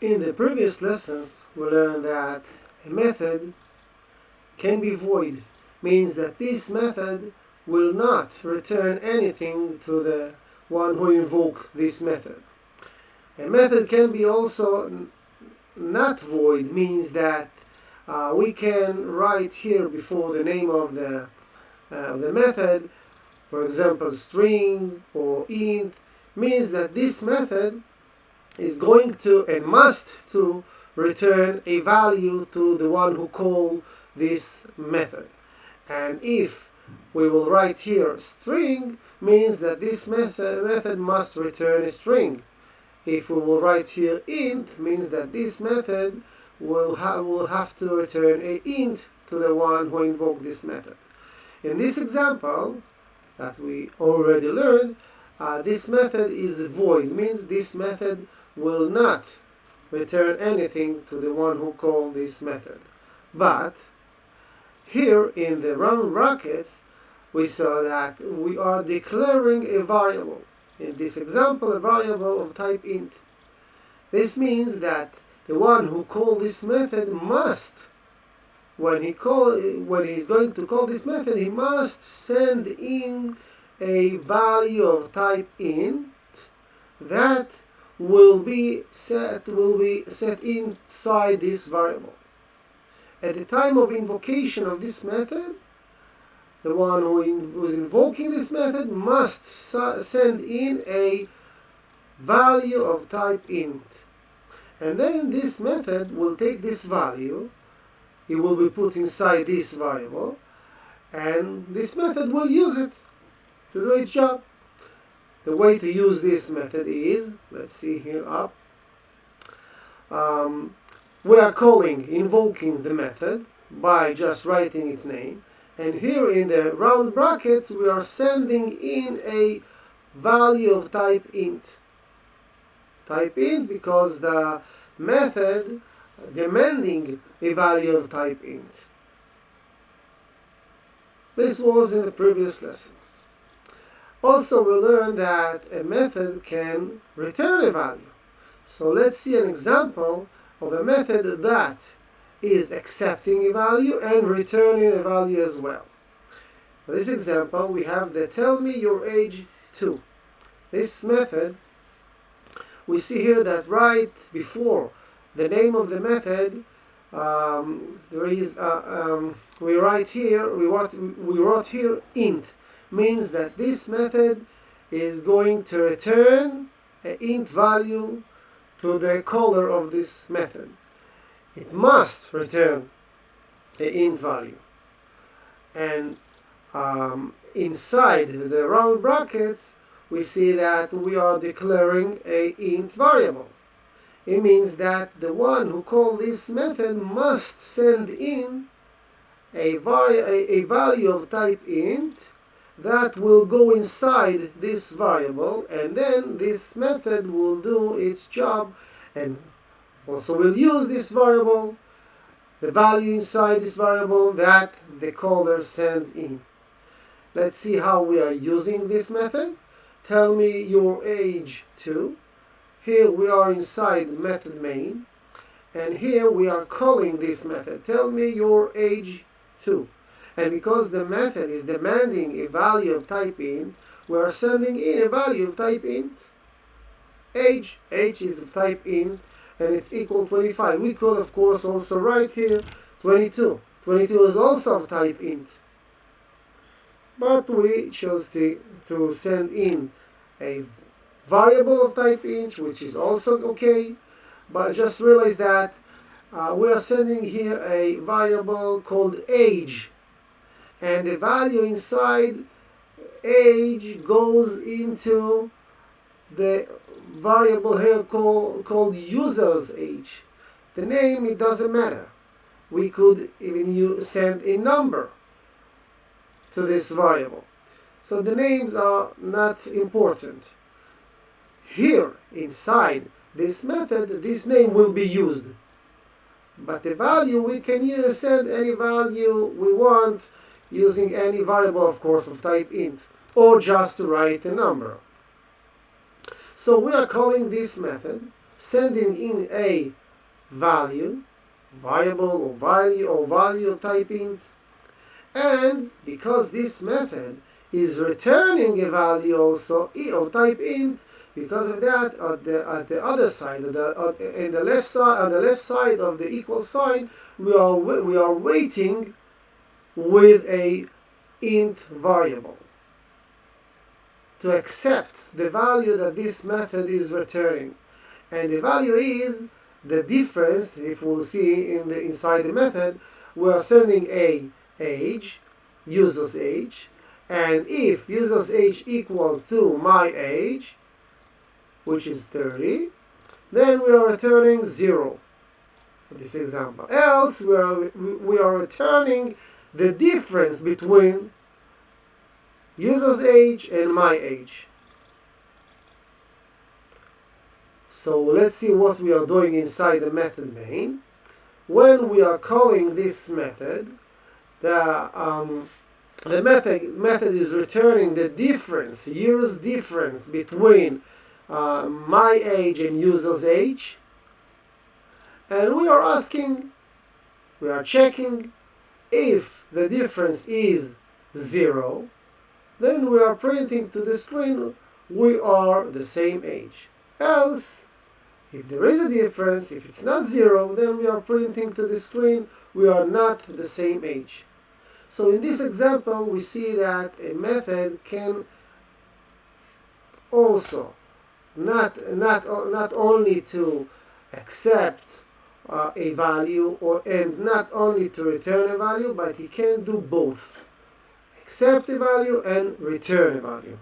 In the previous lessons, we learned that a method can be void, means that this method will not return anything to the one who invoked this method. A method can be also not void, means that we can write here before the name of the method, for example, string or int, means that this method is going to and must to return a value to the one who called this method. And if we will write here string, means that this method must return a string. If we will write here int, means that this method will have to return a int to the one who invoked this method. In this example that we already learned, this method is void, means this method will not return anything to the one who called this method. But here in the round brackets, we saw that we are declaring a variable. In this example, a variable of type int. This means that the one who called this method must, when he's going to call this method, he must send in a value of type int that will be set inside this variable. At the time of invocation of this method, the one who's invoking this method must send in a value of type int. And then this method will take this value, it will be put inside this variable, and this method will use it to do its job. The way to use this method is, let's see here up, we are invoking the method by just writing its name. And here in the round brackets, we are sending in a value of type int. Type int because the method demanding a value of type int. This was in the previous lessons. Also, we learned that a method can return a value. So let's see an example of a method that is accepting a value and returning a value as well. For this example, we have the tell me your age 2. This method, we see here that right before the name of the method, we wrote here int, means that this method is going to return an int value to the caller of this method. It must return an int value. And inside the round brackets, we see that we are declaring an int variable. It means that the one who called this method must send in a value of type int that will go inside this variable, and then this method will do its job and also will use this variable, the value inside this variable that the caller sent in. Let's see how we are using this method. Tell me your age 2. Here we are inside method main, and here we are calling this method. Tell me your age 2. And because the method is demanding a value of type int, we are sending in a value of type int. Age is of type int, and it's equal 25. We could, of course, also write here 22. 22 is also of type int. But we chose to send in a variable of type int, which is also okay. But just realize that we are sending here a variable called age. And the value inside age goes into the variable here called user's age. The name, it doesn't matter. We could even send a number to this variable. So the names are not important. Here, inside this method, this name will be used. But the value, we can send any value we want using any variable, of course, of type int, or just write a number. So we are calling this method, sending in a value, variable or value type int, and because this method is returning a value also of type int, because of that, at the other side, on the left side of the equal sign, we are waiting with a int variable to accept the value that this method is returning, and the value is the difference. If we'll see inside the method, we are sending a age, user's age, and if user's age equals to my age, which is 30, then we are returning 0 in this example. Else we are returning the difference between user's age and my age. So let's see what we are doing inside the method main. When we are calling this method, the method is returning the difference, year's difference between my age and user's age, and we are checking if the difference is 0, then we are printing to the screen we are the same age. Else, if there is a difference, if it's not 0, then we are printing to the screen we are not the same age. So in this example, we see that a method can also not only to accept a value and not only to return a value, but it can do both: accept a value and return a value.